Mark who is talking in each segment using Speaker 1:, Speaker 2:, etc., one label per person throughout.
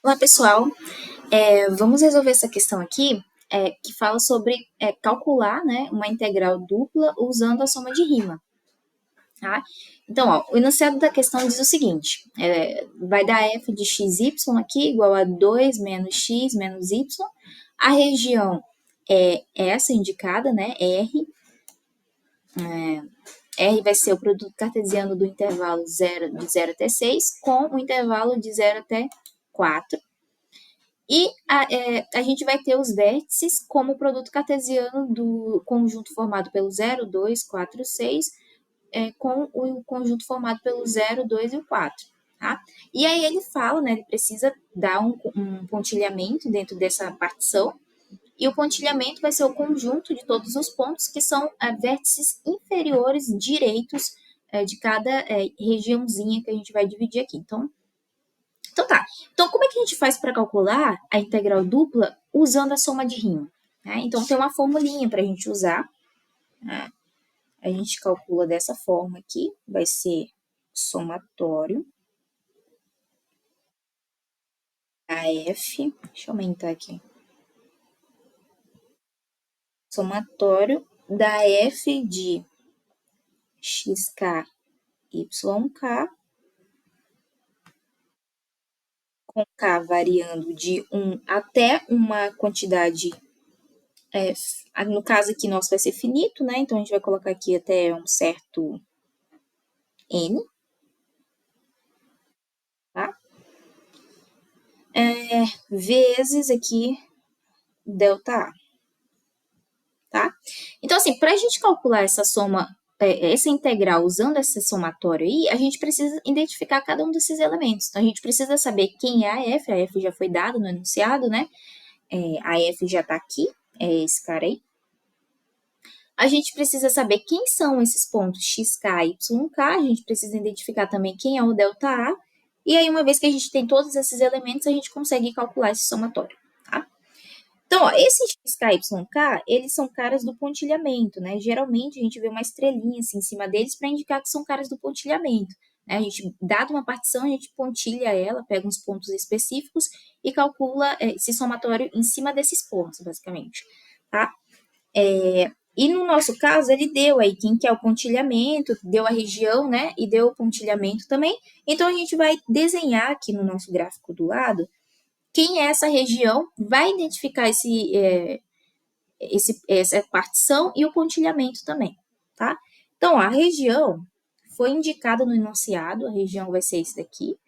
Speaker 1: Olá, pessoal. Vamos resolver essa questão aqui, que fala sobre calcular, né, uma integral dupla usando a soma de rima, tá? Então, ó, o enunciado da questão diz o seguinte: vai dar f de xy aqui igual a 2 menos x menos y. A região é essa indicada, né, R. R vai ser o produto cartesiano do intervalo de 0 até 6 com o intervalo de 0 até 4. E a gente vai ter os vértices como produto cartesiano do conjunto formado pelo 0, 2, 4, 6, com o conjunto formado pelo 0, 2 e o 4. Tá? E aí ele fala, né, ele precisa dar um pontilhamento dentro dessa partição, e o pontilhamento vai ser o conjunto de todos os pontos que são vértices inferiores direitos de cada regiãozinha que a gente vai dividir aqui. Então tá. Então, como é que a gente faz para calcular a integral dupla usando a soma de rima? Então, tem uma formulinha para a gente usar. Né? A gente calcula dessa forma aqui. Vai ser somatório AF. Deixa eu aumentar aqui. Somatório da F de xk, yk, com k variando de 1 até uma quantidade no caso aqui nosso vai ser finito, né? Então a gente vai colocar aqui até um certo n, tá? Vezes aqui ΔA, tá? Então, assim, para a gente calcular essa soma, essa integral usando esse somatório aí, a gente precisa identificar cada um desses elementos. Então, a gente precisa saber quem é a F já foi dado no enunciado, né? A F já está aqui, é esse cara aí. A gente precisa saber quem são esses pontos xk, yk, a gente precisa identificar também quem é o ΔA, e aí, uma vez que a gente tem todos esses elementos, a gente consegue calcular esse somatório, tá? Então, ó, esses xk, yk, eles são caras do pontilhamento, né? Geralmente, a gente vê uma estrelinha assim, em cima deles para indicar que são caras do pontilhamento. Né? A gente, dado uma partição, a gente pontilha ela, pega uns pontos específicos e calcula esse somatório em cima desses pontos, basicamente, tá? E no nosso caso, ele deu aí quem que é o pontilhamento, deu a região, né? E deu o pontilhamento também. Então, a gente vai desenhar aqui no nosso gráfico do lado quem é essa região, vai identificar essa partição e o pontilhamento também, tá? Então, a região foi indicada no enunciado, a região vai ser esse daqui,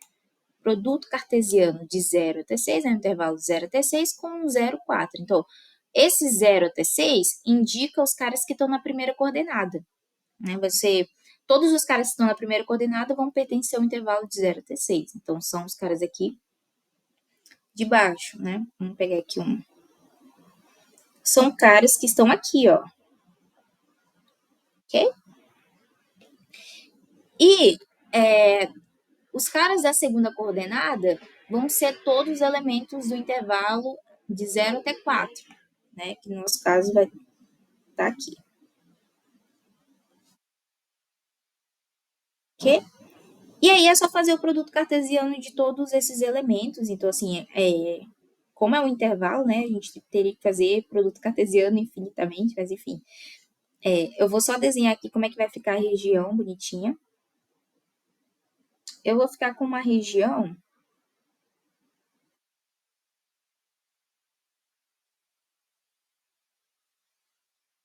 Speaker 1: produto cartesiano de 0 até 6, né, no intervalo 0 até 6, com 0, 4. Então, esse 0 até 6 indica os caras que estão na primeira coordenada. Né? Todos os caras que estão na primeira coordenada vão pertencer ao intervalo de 0 até 6. Então, são os caras aqui de baixo, né? Vamos pegar aqui um. São caras que estão aqui, ó. Ok? E os caras da segunda coordenada vão ser todos os elementos do intervalo de 0 até 4, né? Que no nosso caso vai estar aqui. Ok? E aí é só fazer o produto cartesiano de todos esses elementos. Então, assim, como é um intervalo, né? A gente teria que fazer produto cartesiano infinitamente, mas enfim. Eu vou só desenhar aqui como é que vai ficar a região bonitinha. Eu vou ficar com uma região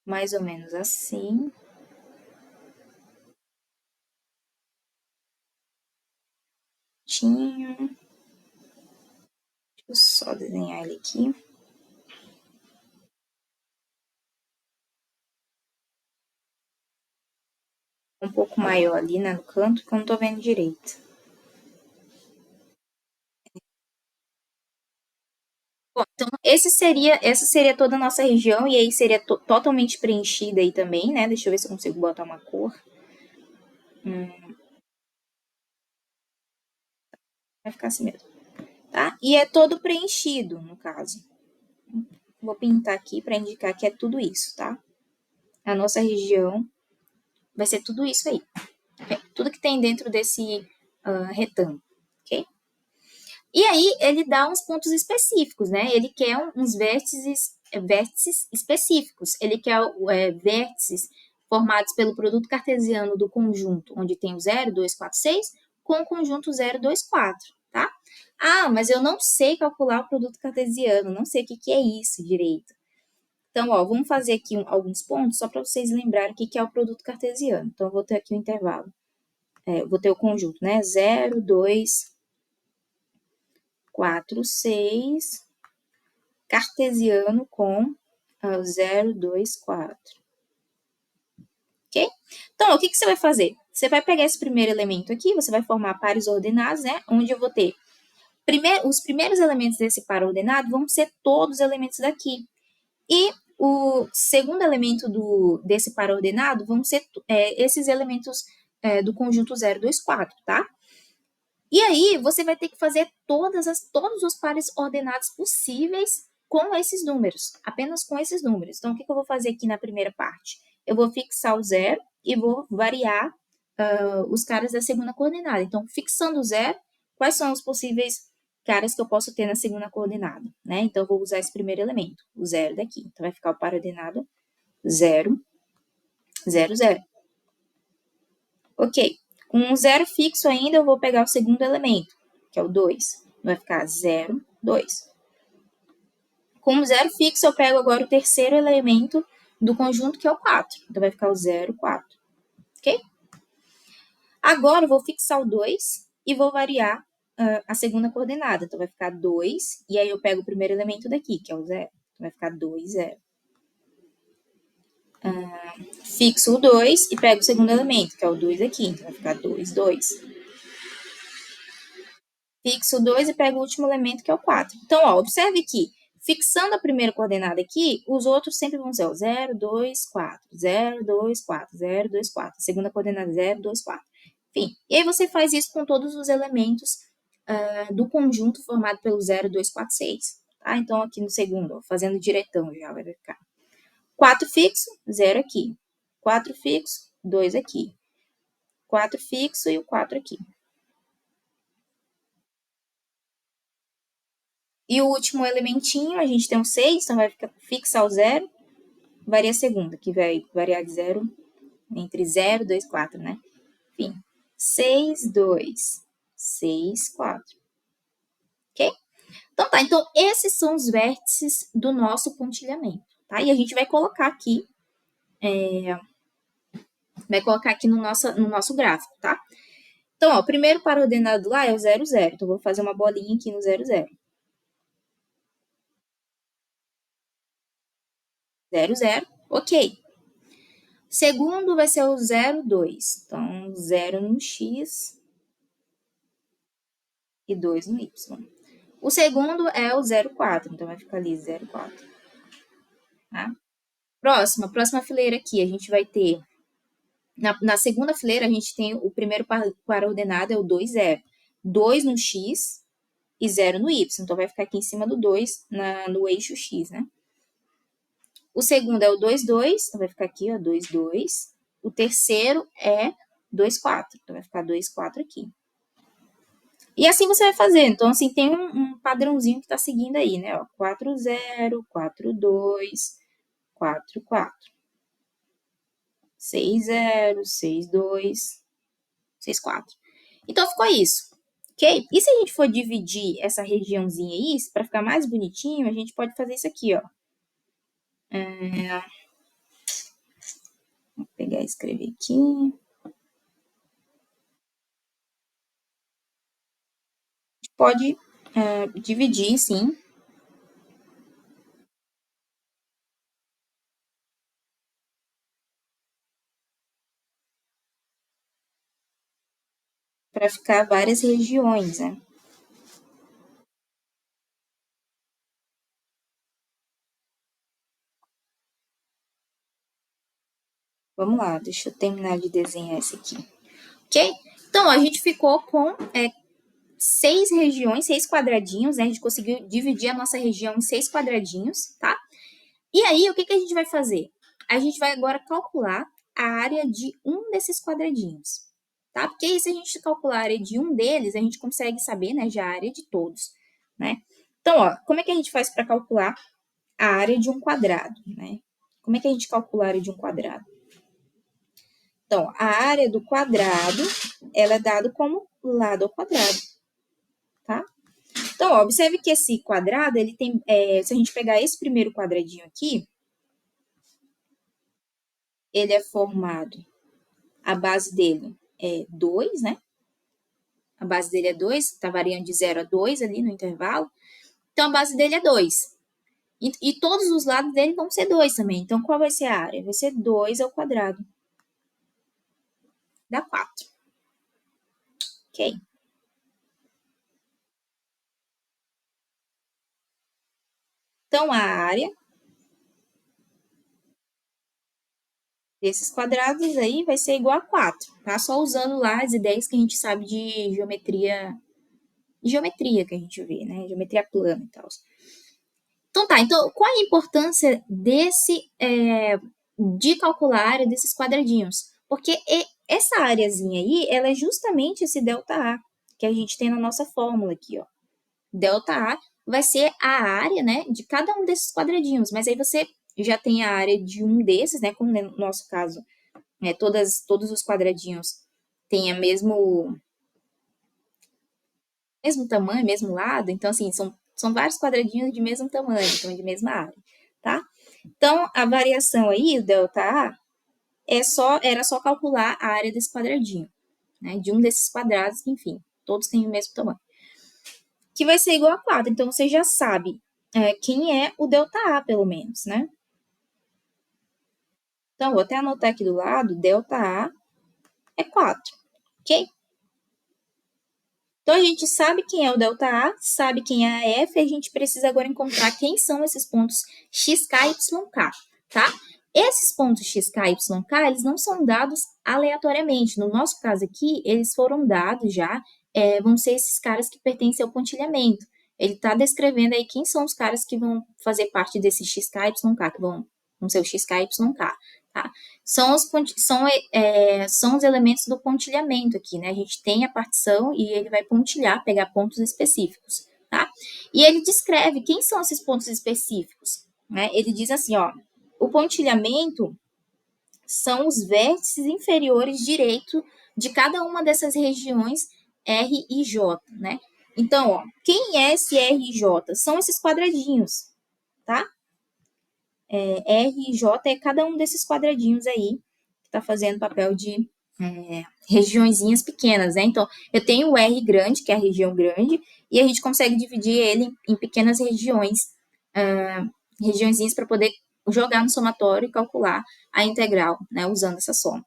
Speaker 1: mais ou menos assim. Deixa eu só desenhar ele aqui. Um pouco maior ali, né, no canto, que eu não tô vendo direito. Bom, então essa seria toda a nossa região, e aí seria totalmente preenchida aí também, né? Deixa eu ver se eu consigo botar uma cor. Vai ficar assim mesmo, tá? E é todo preenchido, no caso. Vou pintar aqui para indicar que é tudo isso, tá? A nossa região vai ser tudo isso aí. Tudo que tem dentro desse retângulo, ok? E aí ele dá uns pontos específicos, né? Ele quer uns vértices específicos. Ele quer vértices formados pelo produto cartesiano do conjunto, onde tem o 0, 2, 4, 6, com o conjunto 0, 2, 4, tá? Ah, mas eu não sei calcular o produto cartesiano, não sei o que é isso direito. Então, ó, vamos fazer aqui alguns pontos só para vocês lembrarem o que é o produto cartesiano. Então, eu vou ter aqui o intervalo. Vou ter o conjunto, né? 0, 2, 4, 6, cartesiano com 0, 2, 4. Ok? Então, o que você vai fazer? Você vai pegar esse primeiro elemento aqui, você vai formar pares ordenados, né? Onde eu vou ter os primeiros elementos desse par ordenado vão ser todos os elementos daqui. E o segundo elemento desse par ordenado vão ser esses elementos do conjunto 0, 2, 4, tá? E aí, você vai ter que fazer todos os pares ordenados possíveis com esses números, apenas com esses números. Então, o que eu vou fazer aqui na primeira parte? Eu vou fixar o 0 e vou variar os caras da segunda coordenada. Então, fixando o 0, quais são os possíveis caras que eu posso ter na segunda coordenada, né? Então, eu vou usar esse primeiro elemento, o 0 daqui. Então, vai ficar o par ordenado 0, 0, 0. Ok. Com um 0 fixo ainda, eu vou pegar o segundo elemento, que é o 2. Vai ficar 0, 2. Com um 0 fixo, eu pego agora o terceiro elemento do conjunto, que é o 4. Então, vai ficar o 0, 4. Ok? Agora, eu vou fixar o 2 e vou variar a segunda coordenada. Então, vai ficar 2, e aí eu pego o primeiro elemento daqui, que é o 0. Então, vai ficar 2, 0. Fixo o 2 e pego o segundo elemento, que é o 2 aqui. Então, vai ficar 2, 2. Fixo o 2 e pego o último elemento, que é o 4. Então, ó, observe que, fixando a primeira coordenada aqui, os outros sempre vão ser o 0, 2, 4, 0, 2, 4, 0, 2, 4. A segunda coordenada 0, 2, 4. Enfim, e aí você faz isso com todos os elementos do conjunto formado pelo 0, 2, 4, 6. Tá? Então, aqui no segundo, ó, fazendo diretão já vai ficar 4 fixo, 0 aqui. 4 fixo, 2 aqui. 4 fixo e o 4 aqui. E o último elementinho, a gente tem um 6, então vai fixar o 0, varia a segunda, que vai variar de 0, entre 0 e 2, 4, né? Enfim, 6, 2, 6, 4. Ok? Então tá, então esses são os vértices do nosso pontilhamento, tá? E a gente vai colocar aqui, no nosso gráfico, tá? Então, ó, o primeiro par ordenado lá é o 0, 0. Então, eu vou fazer uma bolinha aqui no 0, 0. 0, 0, ok. Segundo vai ser o 0, 2. Então, 0 no X e 2 no Y. O segundo é o 0, 4. Então, vai ficar ali 0, 4. Tá? Próxima fileira aqui, a gente vai ter... Na segunda fileira, a gente tem o primeiro par ordenado, é o 2, 0. 2 no X e 0 no Y. Então, vai ficar aqui em cima do 2 no eixo X, né? O segundo é o 2, 2. Então, vai ficar aqui, ó, 2, 2. O terceiro é 2, 4. Então, vai ficar 2, 4 aqui. E assim você vai fazer. Então, assim, tem um padrãozinho que está seguindo aí, né? Ó, 4, 0, 4, 2, 4, 4. 6, 0, 6, 2, 6, 4. Então, ficou isso. Ok? E se a gente for dividir essa regiãozinha aí, para ficar mais bonitinho, a gente pode fazer isso aqui, ó. Vou pegar e escrever aqui. Pode dividir, sim. Para ficar várias regiões, né? Vamos lá, deixa eu terminar de desenhar esse aqui. Ok? Então, a gente ficou com 6 regiões, 6 quadradinhos, né? A gente conseguiu dividir a nossa região em 6 quadradinhos, tá? E aí, o que a gente vai fazer? A gente vai agora calcular a área de um desses quadradinhos, tá? Porque aí, se a gente calcular a área de um deles, a gente consegue saber, né, já a área de todos, né? Então, ó, como é que a gente faz para calcular a área de um quadrado, né? Como é que a gente calcula a área de um quadrado? Então, a área do quadrado, ela é dada como lado ao quadrado, tá? Então, ó, observe que esse quadrado, ele tem, se a gente pegar esse primeiro quadradinho aqui, ele é formado, a base dele é 2, né? A base dele é 2, está variando de 0 a 2 ali no intervalo. Então, a base dele é 2. E todos os lados dele vão ser 2 também. Então, qual vai ser a área? Vai ser 2 ao quadrado. Dá 4. Ok? Então, a área desses quadrados aí vai ser igual a 4, tá? Só usando lá as ideias que a gente sabe de geometria que a gente vê, né? Geometria plana e tal. Então tá, então qual é a importância de calcular a área desses quadradinhos? Porque essa áreazinha aí, ela é justamente esse ΔA que a gente tem na nossa fórmula aqui, ó. ΔA vai ser a área, né, de cada um desses quadradinhos, mas aí você já tem a área de um desses, né, como no nosso caso, né, todos os quadradinhos têm a mesmo tamanho, mesmo lado, então assim, são vários quadradinhos de mesmo tamanho, então de mesma área, tá? Então, a variação aí, o ΔA, era só calcular a área desse quadradinho, né? De um desses quadrados, que, enfim, todos têm o mesmo tamanho. Que vai ser igual a 4. Então, você já sabe quem é o ΔA, pelo menos, né? Então, vou até anotar aqui do lado, ΔA é 4, ok? Então, a gente sabe quem é o ΔA, sabe quem é a F, e a gente precisa agora encontrar quem são esses pontos x, k, y, k, tá? Esses pontos x, k, y, k, eles não são dados aleatoriamente. No nosso caso aqui, eles foram dados já, vão ser esses caras que pertencem ao pontilhamento. Ele está descrevendo aí quem são os caras que vão fazer parte desse x, k, y, k, que vão ser o x, k, y, k, tá? São os elementos do pontilhamento aqui, né? A gente tem a partição e ele vai pontilhar, pegar pontos específicos, tá? E ele descreve quem são esses pontos específicos, né? Ele diz assim, ó, o pontilhamento são os vértices inferiores direito de cada uma dessas regiões R e J, né? Então, ó, quem é esse R e J? São esses quadradinhos, tá? R e J é cada um desses quadradinhos aí que está fazendo papel de regiõezinhas pequenas, né? Então, eu tenho o R grande, que é a região grande, e a gente consegue dividir ele em pequenas regiões, regiõezinhas para poder jogar no somatório e calcular a integral, né? Usando essa soma.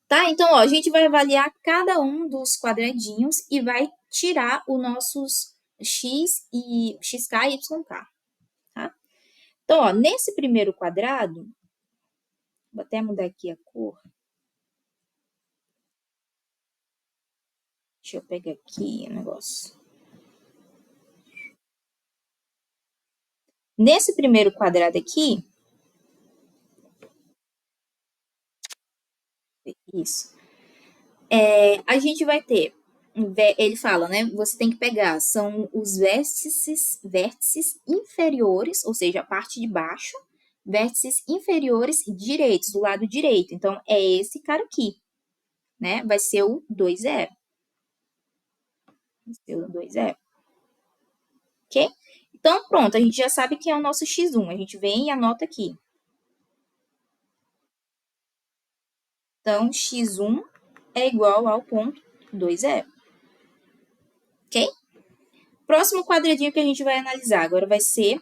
Speaker 1: Tá? Então, ó, a gente vai avaliar cada um dos quadradinhos e vai tirar os nossos x, xk e yk, tá? Então, ó, nesse primeiro quadrado, vou até mudar aqui a cor. Deixa eu pegar aqui o negócio. Nesse primeiro quadrado aqui, isso, a gente vai ter, ele fala, né? Você tem que pegar, são os vértices inferiores, ou seja, a parte de baixo, vértices inferiores direitos, do lado direito. Então, é esse cara aqui, né? Vai ser o 2, 0. Vai ser o 2, 0. Ok? Então, pronto, a gente já sabe que é o nosso x1. A gente vem e anota aqui. Então, x1 é igual ao ponto 2, 0. Ok? Próximo quadradinho que a gente vai analisar agora vai ser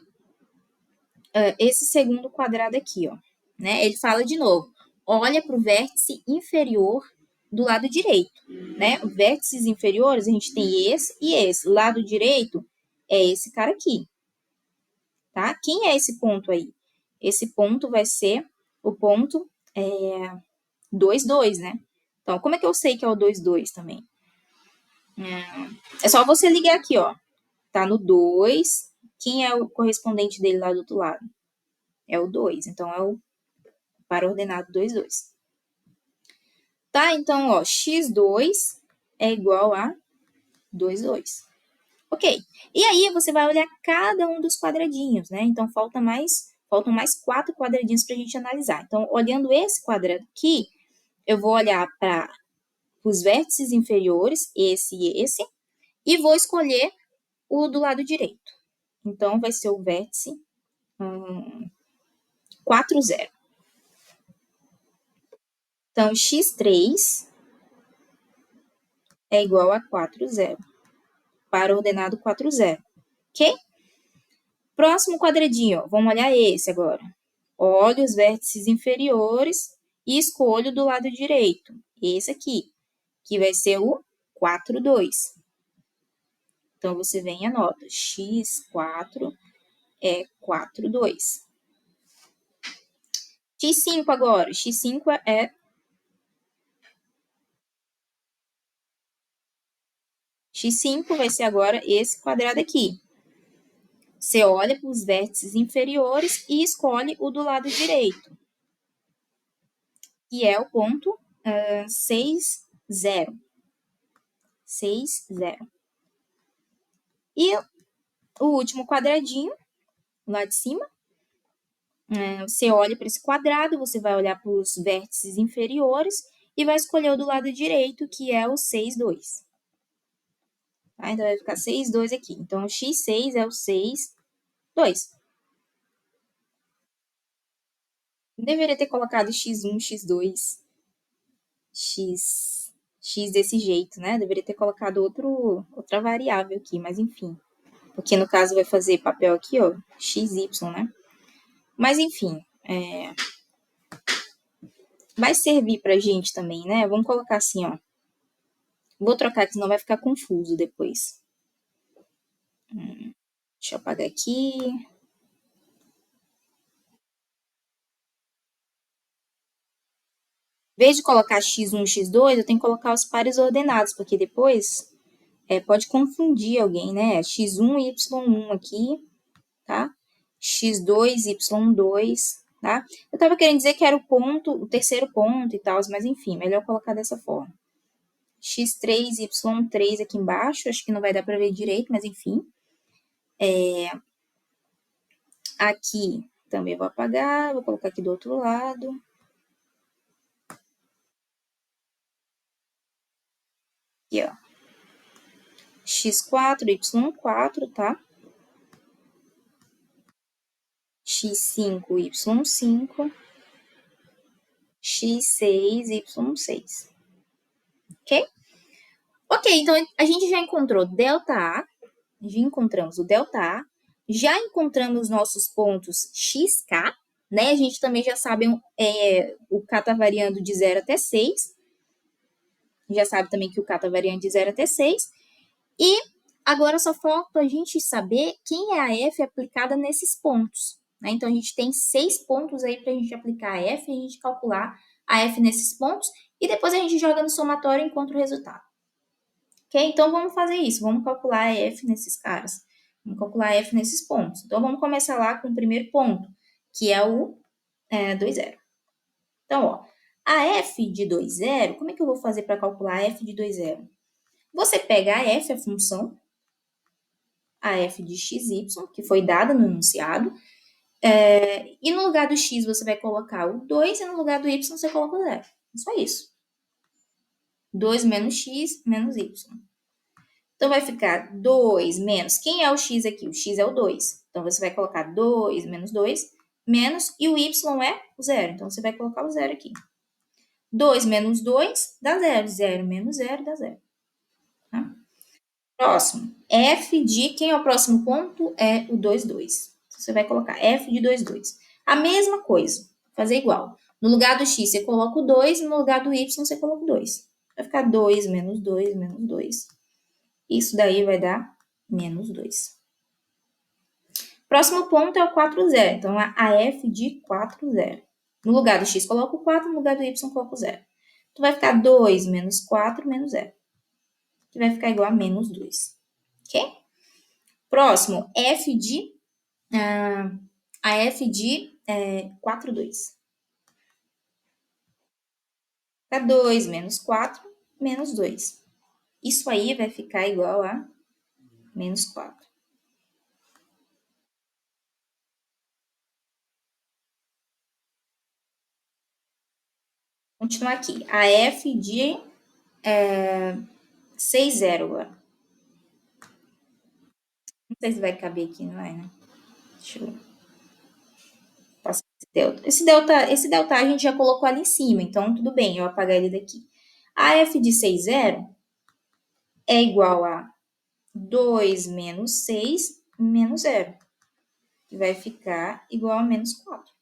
Speaker 1: esse segundo quadrado aqui, ó. Né? Ele fala de novo, olha para o vértice inferior do lado direito, né? Vértices inferiores, a gente tem esse e esse. Lado direito é esse cara aqui, tá? Quem é esse ponto aí? Esse ponto vai ser o ponto 2, 2, né? Então, como é que eu sei que é o 2, 2 também? É só você ligar aqui, ó. Tá no 2. Quem é o correspondente dele lá do outro lado? É o 2. Então, é o par ordenado 2, 2. Tá? Então, ó, x2 é igual a 2, 2. Ok. E aí, você vai olhar cada um dos quadradinhos, né? Então, faltam mais 4 quadradinhos para a gente analisar. Então, olhando esse quadrado aqui, eu vou olhar para os vértices inferiores, esse e esse, e vou escolher o do lado direito. Então, vai ser o vértice 4, 0. Então, x3 é igual a 4, 0, para o ordenado 4, 0. Ok? Próximo quadradinho, ó, vamos olhar esse agora. Olho os vértices inferiores e escolho do lado direito, esse aqui, que vai ser o 4, 2. Então, você vem e anota, x4 é 4, 2. x5 agora, x5 é... x5 vai ser agora esse quadrado aqui. Você olha para os vértices inferiores e escolhe o do lado direito, que é o ponto 6, 0. 6, 0. E o último quadradinho, lá de cima, você olha para esse quadrado, você vai olhar para os vértices inferiores e vai escolher o do lado direito, que é o 6, 2. Tá? Então, vai ficar 6, 2 aqui. Então, o x6 é o 6, 2. Deveria ter colocado x1, x2, x desse jeito, né? Deveria ter colocado outra variável aqui, mas enfim. Porque no caso vai fazer papel aqui, ó, xy, né? Mas enfim, vai servir pra gente também, né? Vamos colocar assim, ó. Vou trocar, que senão vai ficar confuso depois. Deixa eu apagar aqui. Em vez de colocar x1, x2, eu tenho que colocar os pares ordenados, porque depois pode confundir alguém, né? x1, y1 aqui, tá? x2, y2, tá? Eu tava querendo dizer que era o terceiro ponto e tal, mas enfim, melhor colocar dessa forma. x3, y3 aqui embaixo, acho que não vai dar para ver direito, mas enfim. Aqui também vou apagar, vou colocar aqui do outro lado. Aqui, ó. x4, y4, tá? x5, y5, x6, y6. Ok? Ok, então a gente já encontrou ΔA, já encontramos o ΔA, já encontramos nossos pontos xk, né? A gente também já sabe o k está variando de 0 até 6. Já sabe também que o k está variando de 0 até 6. E agora só falta a gente saber quem é a f aplicada nesses pontos. Né? Então, a gente tem 6 pontos aí para a gente aplicar a f e a gente calcular a f nesses pontos. E depois a gente joga no somatório e encontra o resultado. Ok? Então, vamos fazer isso. Vamos calcular a f nesses caras. Vamos calcular a f nesses pontos. Então, vamos começar lá com o primeiro ponto, que é o 2, 0. Então, ó, a f de 2, 0, como é que eu vou fazer para calcular a f de 2, 0? Você pega a f, a função, a f de xy, que foi dada no enunciado, e no lugar do x você vai colocar o 2 e no lugar do y você coloca o 0. Só isso. 2 menos x menos y. Então, vai ficar 2 menos... Quem é o x aqui? O x é o 2. Então, você vai colocar 2 menos 2 menos... E o y é o 0. Então, você vai colocar o 0 aqui. 2 menos 2 dá 0. 0 menos 0 dá 0. Tá? Próximo. F de... Quem é o próximo ponto? É o 2, 2. Você vai colocar f de 2, 2. A mesma coisa. Fazer igual. No lugar do x, você coloca o 2. No lugar do y, você coloca o 2. Vai ficar 2 menos 2 menos 2. Isso daí vai dar menos 2. Próximo ponto é o 4, 0. Então, a f de 4, 0. No lugar do x, coloca o 4. No lugar do y, coloca o 0. Então, vai ficar 2 menos 4 menos 0. Que vai ficar igual a menos 2. Ok? Próximo, a f de 4, 2. Fica 2 menos 4 menos 2. Isso aí vai ficar igual a menos 4. Continuar aqui. A f de 6, 0 agora. Não sei se vai caber aqui, não vai, né? Deixa eu passar esse delta. Esse delta a gente já colocou ali em cima, então tudo bem, eu apagar ele daqui. A f de 6, 0 é igual a 2 menos 6 menos 0, que vai ficar igual a menos 4.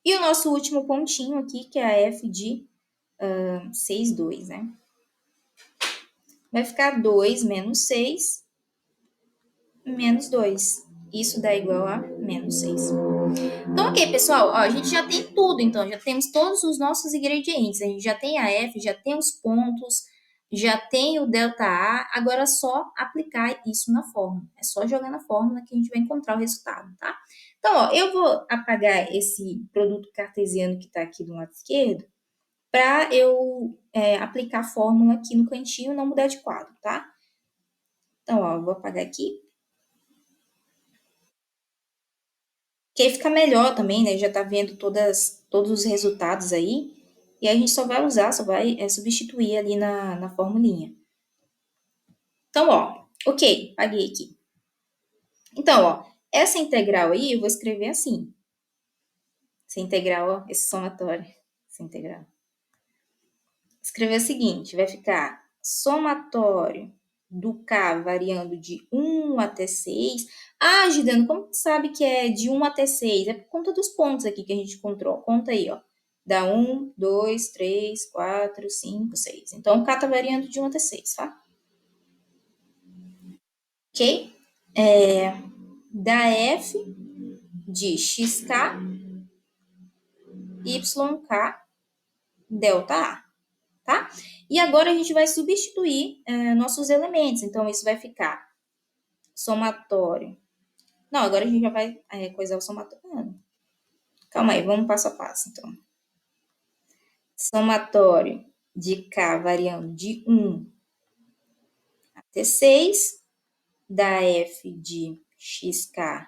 Speaker 1: E o nosso último pontinho aqui, que é a f de 6, 2, né? Vai ficar 2 menos 6 menos 2. Isso dá igual a menos 6. Então, ok, pessoal, ó, a gente já tem tudo, então, já temos todos os nossos ingredientes. A gente já tem a F, já tem os pontos, já tem o delta A, agora é só aplicar isso na fórmula. É só jogar na fórmula que a gente vai encontrar o resultado, tá? Então, ó, eu vou apagar esse produto cartesiano que está aqui do lado esquerdo para eu aplicar a fórmula aqui no cantinho e não mudar de quadro, tá? Então, ó, eu vou apagar aqui. Que aí fica melhor também, né? Já tá vendo todos os resultados aí. E aí a gente só vai usar, só vai substituir ali na formulinha. Então, ó, ok, paguei aqui. Então, ó, essa integral aí eu vou escrever assim. Essa integral, ó, esse somatório. Essa integral. Escrever o seguinte, vai ficar somatório do K variando de 1 até 6. Ah, Gidano, como tu sabe que é de 1 até 6? É por conta dos pontos aqui que a gente encontrou. Conta aí, ó. Dá 1, 2, 3, 4, 5, 6. Então, o K tá variando de 1 até 6, tá? Ok? Da F de xk, yk, delta A, tá? E agora a gente vai substituir nossos elementos. Então, isso vai ficar somatório. Não, agora a gente já vai coisar o somatório. Calma aí, vamos passo a passo, então. Somatório de K variando de 1 até 6, da F de xk,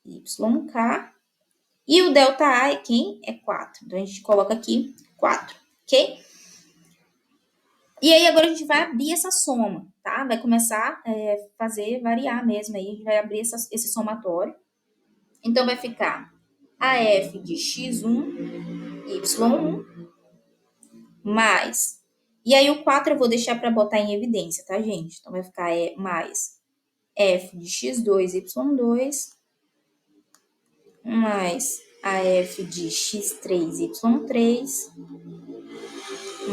Speaker 1: yk, e o delta A é quem? É 4. Então, a gente coloca aqui 4, ok? E aí, agora a gente vai abrir essa soma, tá? Vai começar a fazer variar mesmo aí, a gente vai abrir esse somatório. Então, vai ficar a F de x1, y1, mais. E aí, o 4 eu vou deixar para botar em evidência, tá, gente? Então, vai ficar mais F de x2, y2, mais a F de x3, y3,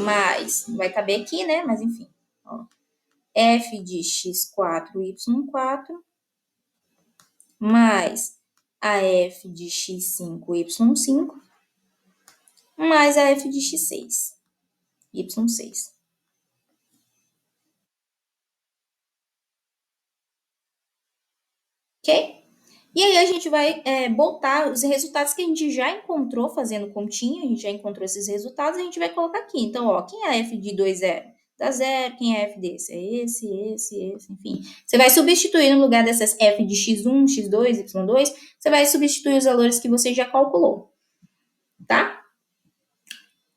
Speaker 1: mais, não vai caber aqui, né? Mas enfim, ó, F de x4, y4, mais a F de x5, y5, mais a F de x6, y6. Ok? E aí a gente vai botar os resultados que a gente já encontrou fazendo continha, a gente já encontrou esses resultados, a gente vai colocar aqui. Então, ó, quem é F de 2, 0? Dá 0, quem é F desse? É esse, enfim. Você vai substituir no lugar dessas F de x1, x2, y2, você vai substituir os valores que você já calculou, tá?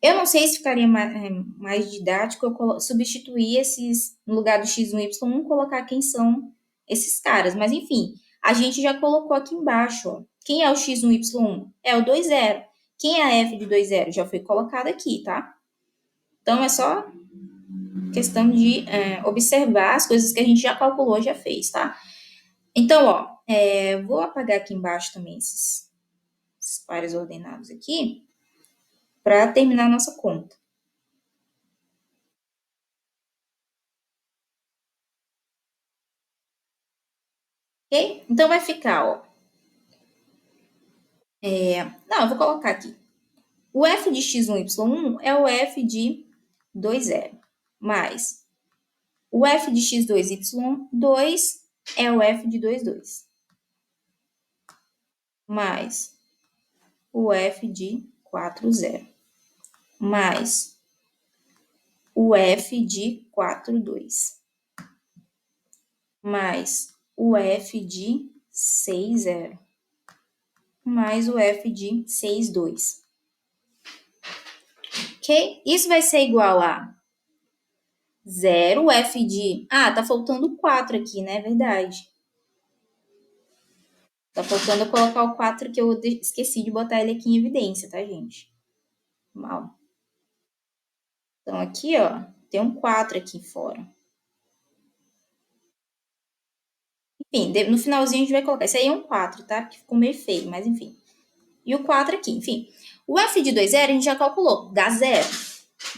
Speaker 1: Eu não sei se ficaria mais didático eu substituir esses, no lugar do x1 e y1, colocar quem são esses caras. Mas, enfim, a gente já colocou aqui embaixo, ó. Quem é o x1 e y1? É o 2, 0. Quem é a f de 2, 0? Já foi colocado aqui, tá? Então, é só questão de observar as coisas que a gente já calculou, já fez, tá? Então, ó, vou apagar aqui embaixo também esses pares ordenados aqui, para terminar a nossa conta. Ok? Então, vai ficar, ó. Não, eu vou colocar aqui. O f de x1, y1 é o f de 2, 0. Mais o f de x2, y2 é o f de 2, 2. Mais o f de 4, 0. mais o f de 4, 2, mais o f de 6, 0, mais o f de 6, 2. Ok? Isso vai ser igual a 0, o f de... Ah, tá faltando 4 aqui, né? Verdade. Tá faltando eu colocar o 4 que eu esqueci de botar ele aqui em evidência, tá, gente? Mal. Então, aqui, ó, tem um 4 aqui fora. Enfim, no finalzinho a gente vai colocar. Isso aí é um 4, tá? Porque ficou meio feio, mas enfim. E o 4 aqui, enfim. O f de 2, 0, a gente já calculou. Dá 0.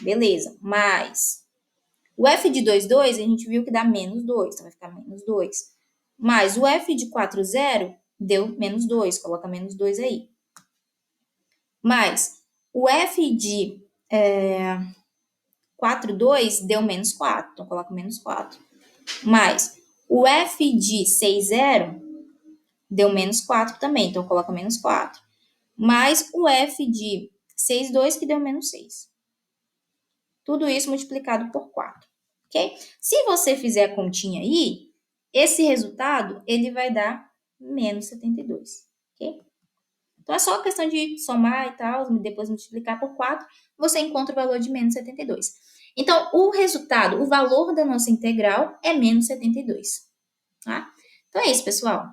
Speaker 1: Beleza. Mais o f de 2, 2, a gente viu que dá menos 2. Então, vai ficar menos 2. Mais o f de 4, 0, deu menos 2. Coloca menos 2 aí. Mais o f de 4, 2, deu menos 4. Então, coloca menos 4. Mais o f de 6, 0, deu menos 4 também. Então, coloca menos 4. Mais o f de 6, 2, que deu menos 6. Tudo isso multiplicado por 4. Ok? Se você fizer a continha aí, esse resultado, ele vai dar menos 72. Ok? Então, é só questão de somar e tal, depois multiplicar por 4, você encontra o valor de menos 72. Então, o resultado, o valor da nossa integral é menos 72. Tá? Então, é isso, pessoal.